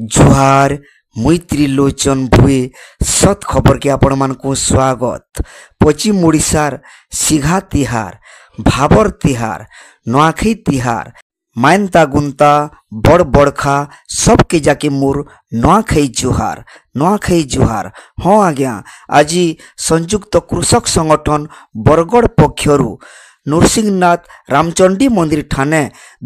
जुहार मुई त्रिलोचन भुए सत खबर के आपण मानकु स्वागत। पश्चिम ओडिशार सिघा तिहार, भाबर तिहार, नुआखाई तिहार, मायनता गुंता बड़ बड़खा सबके जाके मोर नुआखाई जुहार। नुआखाई जुहार। हाँ आज्ञा, आज संयुक्त कृषक संगठन बरगढ़ पक्षरु नृसिंहनाथ रामचंडी मंदिर ठाने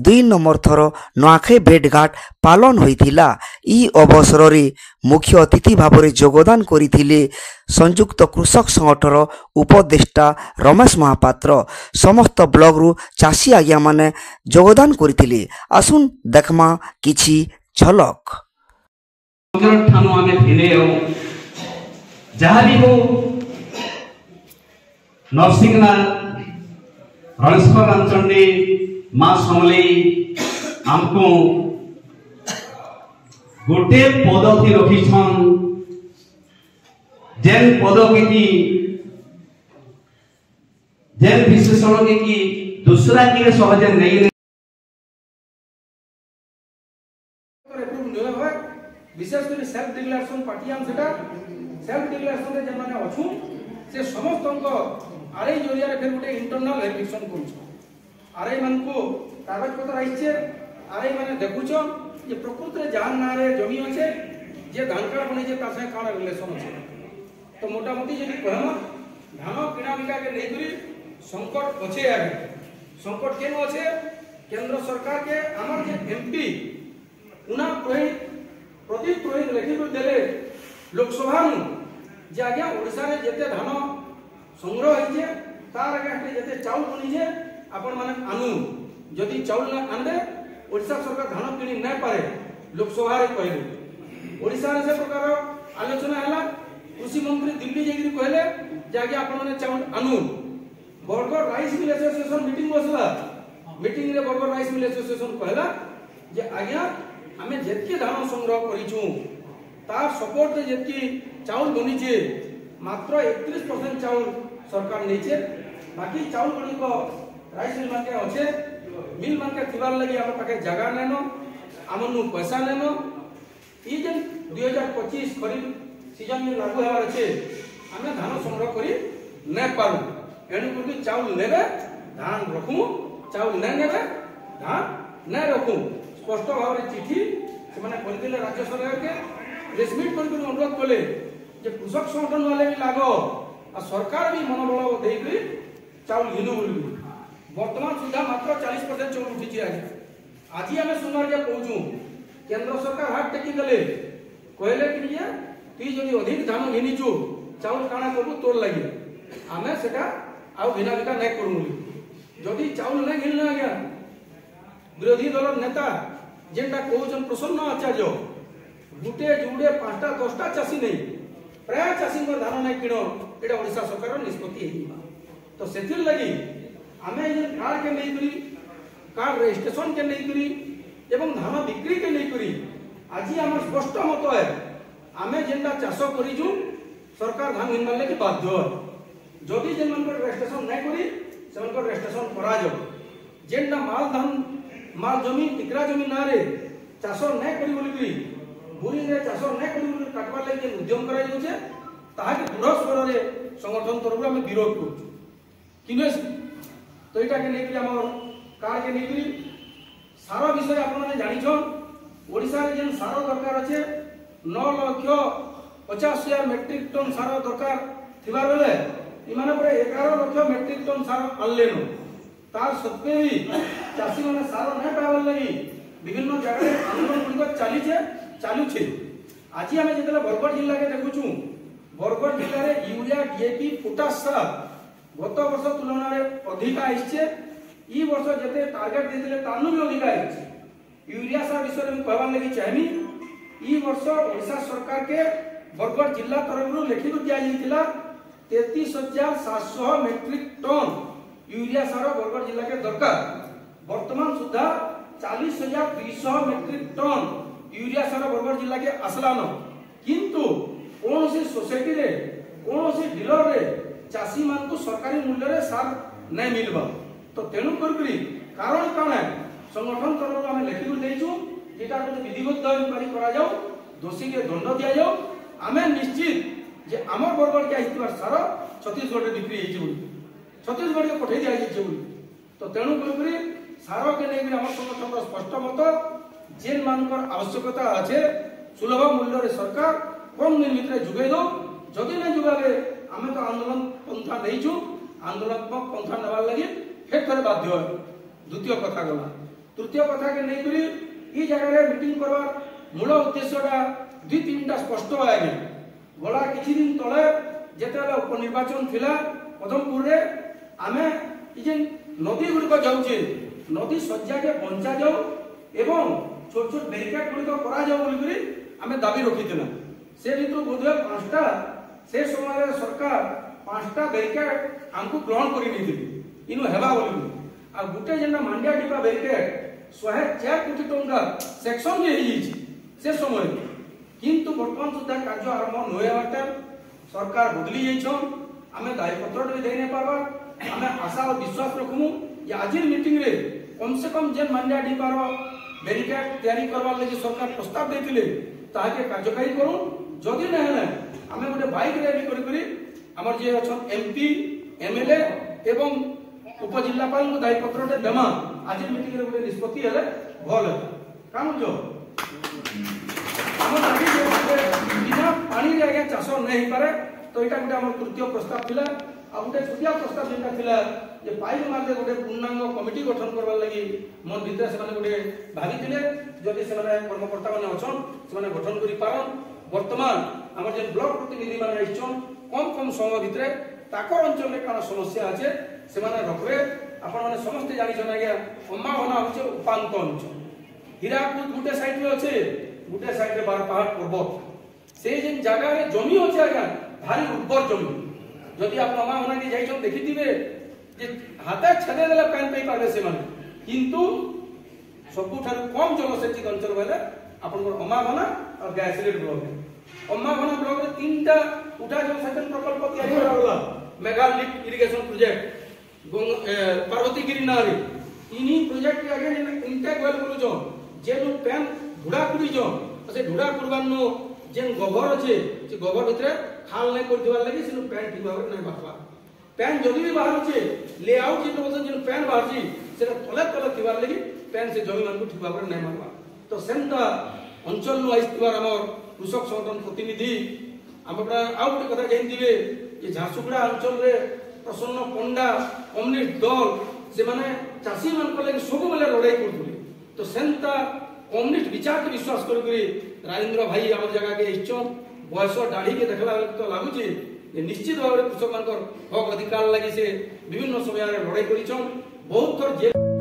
2 नंबर थर नुआखाई भेटघाट पालन होइथिला। ई अवसर रे मुख्य अतिथि भाव में योगदान करथिले संयुक्त कृषक संगठन उपदेष्टा रमेश महापात्र। समस्त ब्लॉग रु चाषी आज्ञा माने योगदान करथिले। आसुन देखमा किछि झलक। ठानु आमे भिले हो जहाँ भी हो नरसिंहनाथ रणेश्वर रामचंडी माँ समलेई आमको गोटे पद की रखीछन जेन पद के जेन विशेषण के दूसरा के सहजे नहीं विशेषकर सेल्फ डिक्लेरेशन पार्टी हम सेटा सेल्फ डिक्लेरेशन रे जे माने अछु से समस्त आरआई जरिया रे फिर गोटे इंटरनल वेरिफिकेशन करू आरआई मन को कागज पत्र आइछे आरआई माने देखुछो जे प्रकृत रे जान ना रे जमी अछि जे धान कार्ड बनै जे तासे काना रिलेशन अछि। तो मोटा मोटी जदी कहमा धान किना बिका के नै करी संकट अछि। आगे संकट केनो अछि केंद्र सरकार के हमर जे एमपी उना प्रदीप पुरोहित लिखि देले लोकसभा जे आज्ञा ओडिसा रे जेते धान संग्रह होइछे तार आगे जेते चाउल बनिछे आपण माने आनु जदि चाउल ना आनबे ओडिसा सरकार धान किनि नै पारे लोकसभा रे कहले। ओडिसा रे से प्रकार आलोचना हला कृषि मंत्री दिल्ली जेगिरी कहले जे आज्ञा आपण माने चाउल आनु। Bargarh rice mill association meeting बसला मीटिंग रे बरगढ़ राइस मिल एसोसिएशन कहला जे आज्ञा आमे जेतके धान संग्रह करिछु तार सपोर्ट रे जेतकी चाउल बनिछे मात्र 31% चाउल सरकार नैछे। बाकी चाउल गुडी राइस मिल मार्के अच्छे मिल मार्के थिबार लगी हम पाखे जगह नेनो आमनु पैसा नेनो ई जे 2025 खरीफ सीजन में लागू हेबार अच्छे हमें धान संग्रह करी नै पारू एनु करके चाउल नेबे धान रखू चाउल नै नेबे धान नै रखू स्पष्ट भाव रे चिठी से माने करथिले राज्य सरकार के प्रेसमिट करके अनुरोध कले जे कृषक संगठन वाले भी लागो आ सरकार भी मनोबल देई चाउल घिनु बोली वर्तमान सुधा मात्र 40% चाउल उठी आज आमे सुनार जे कहूछु केंद्र सरकार हाथ टेकी गले कहले कि जे ती जदी अधिक धान घिनिछु चाउल काना करबु तोर लागि आमे सेटा आ बिना बिका नै करमु जदी चाउल नै घिनना गया विरोधी दल नेता जेटा कहउछन प्रसन्न आचार्य गुटे जुडे 5टा 10टा चासी नै प्राय चासी को धान नै किनो एटा ओडिसा सरकार निष्पत्ति हेबा। तो सेथिर लागि आमे जे कार्ड के नै करी कार्ड रजिस्ट्रेशन के नै करी एवं धान बिक्री के नै करी आज हमर स्पष्ट मत है आमे जेंटा चाष करिजु सरकार धान घिनबार लागि बाध्य जदि जेन मन रजिस्ट्रेशन नै करी सेमन को रजिस्ट्रेशन करा जो जेंटा माल धान माल जमी टिकरा जमी ना रे चाष नै करी बोली बुरी रे चाष नै करी बोली काटबार लागि उद्यम करा जोचे ताहा के दृढ़ स्वर रे संगठन तरफ हम विरोध करू किने तो एटा के लेकि हमर कार्ड के लेकि सारा विषय आपण माने जानि छ ओडिसा रे जेन सारा दरकार अछि 9,50,000 मेट्रिक टन सारा दरकार थिबा बेले इमाने पर 11 लाख मेट्रिक टन सारा आनलेनो तार सत्वे भी चासी माने सारा नै पावल लागि विभिन्न जगह आंदोलन गुडी चाली छे चालू छे। आज हमें जेतला बरगढ़ जिल्ला के देखुछु बरगढ़ जिल्ला रे यूरिया डीएपी पोटाश सार गत वर्ष तुलना रे अधिक आइछे ई वर्ष जते टार्गेट देथिले तानु भी अधिक आइछे। यूरिया सार विषय में कहबार लागि चाहमी ई वर्ष ओडिशा सरकार के बरगढ़ जिल्ला तरफ रु लिखित दिया जाइतिला 33,700 मेट्रिक टन यूरिया सार बरगढ़ जिल्ला के दरकार वर्तमान सुधा 40,200 मेट्रिक टन यूरिया सार बरगढ़ जिल्ला के आसलान किंतु कौन सी सोसाइटी रे कौन सी डीलर रे चासी मान को सरकारी मूल्य रे सार नै मिलबा। तो तेनु करकरी कारण काना संगठन तरफ हम लेखि देइछु এটা গোটে বিধিবদ্ধ ইনক্ୱାରି କରାଯାଉ দোষীকে দণ্ড দিয়াଯାଉ ଆମେ ନିଶ୍ଚିତ যে আমার বরগড়কে আসিবার সার ছত্তিশগড়ে বিক্রি হয়েছে বলি ছত্তিশগড়কে পঠাই দিয়া যাইছে বলি তো তেণু করে সারকে নেই আমার সংগঠনের স্পষ্ট মত যেন মানকর আবশ্যকতা আছে সুলভ মূল্যরে সরকার কম দিন ভিতরে যোগাই দাও যদি না যোগাবে আমি তো আন্দোলন পন্থা নেইছু আন্দোলনাত্মক পন্থা নেবার লাগি ফের করে বাধ্য হয় দ্বিতীয় কথা গলা তৃতীয় কথাকে নেই করে এই জায়গায় মিটিং করবার মূল উদ্দেশ্যটা দুই তিনটা স্পষ্ট হয় আগে গলা কিছুদিন তলে যেতবে উপনির্বাচন লা পদমপুরে আমি এই যে নদী গুড়িক যাচ্ছে নদী শয্যাকে বঞ্চা যাও এবং ছোট ছোট ব্যারিকেড গুড়িক করা যাও বলি আমি দাবি রখিলাম সে ভিতর বোধহয় 5টা সে সময় সরকার 5টা ব্যারিকেড আমি গ্রহণ করে নিয়েছিল ইনু হেবা বলি আর গোটে যেটা মান্ডিয়া ডিপা ব্যারিকেড 104 কোটি টঙ্কা সেকশন যে হয়েছে সে সময় কিন্তু বর্তমান সুদ্ধা কার্য আরম্ভ নইবারটা সরকার বদলি যাইছন আমি দায়ীপত্রটা দেই না পারবা আমি আশা ও বিশ্বাস রাখমু যে আজির মিটিং রে কমসে কম যে মান্ডিয়া ডিপার ব্যারিকেড তৈরি করবার লাগি সরকার প্রস্তাব দিয়েছিলে তাহাকে কার্যকারী করুন যদি না হলে আমি গোটে বাইক র্যালি করে আমার যে অছন এমপি এমএলএ এবং উপজিল্লাপাল দায়ীপত্রটা দেমা আজির মিটিং রে গোটে নিষ্পত্তি হলে ভাল হবে কারণ আমার আগে যে বিনা পানি আগে চাষ নাই পারে তো এটা গোটে আমার তৃতীয় প্রস্তাব লা আর গোটে তৃতীয় প্রস্তাব যেটা লা যে পাইপ মার্কে গোটে পূর্ণাঙ্গ কমিটি গঠন করবার লাগি মন ভিতরে সে গোটে ভাবিলে যদি সে কর্মকর্তা মানে অছন সে গঠন করে পারন বর্তমান আমার যে ব্লক প্রতিনিধি মানে আসছন কম কম সময় ভিতরে তাকর অঞ্চলে কারণ সমস্যা আছে সে রখবে আপনার মানে সমস্ত জানিছেন আজ্ঞা অম্বাভনা হচ্ছে উপান্ত অঞ্চল হীরাকুদ গোটে সাইডে আছে গোটে সাইডে 12 পাহাড় পর্বত সেই যে জায়গায় জমি আছে আজ্ঞা ভারি উর্বর জমি যদি আপনার অম্বাভনাকে যাইছেন দেখিথিবে যে হাতে ছেড়ে দেলে প্যান পাই পারবে সে কিন্তু सबुठार कम जलसेचित अंचल बोले आपन अम्बाभना और गायसिलेट ब्लॉक अम्बाभना ब्लॉक रे तीनटा उठा जलसेचन प्रकल्प तैयारी कराला mega lift irrigation project Parbatigiri नारे इनी प्रोजेक्ट के आगे इंटेक वेल बोलुछो जेनु पेन ढुडा कुडी जो से ढुडा कुडबानो जेन गोबर अछि से गोबर भितरे खाल नै करदिवार लागि सेनु पेन ठीक भाबे नै बाहरवा पेन जदी भी बाहर लेआउट जे बोलछन जेनु पेन बाहर छी सेटा तले तले थिबार लागि पेन से जमी मान को ठीक भाबे नै मारवा तो सेंटा अंचल नु आइतिबार हमर कृषक संगठन प्रतिनिधि हमरा आउ गोटे कथा जानि दिबे जे झारसुगुड़ा अंचल रे प्रसन्न पंडा कम्युनिस्ट दल से माने चासी मान को लागि सब बेले लड़ाई करथुले तो सेंटा कम्युनिस्ट विचार के विश्वास करी राजेंद्र भाई आम जगह के इच्छन बयस दाढ़ी के देखला तो लगुच निश्चित भाव कृषक मान हक अधिकार लगी से विभिन्न समय लड़ाई कर बहुत थर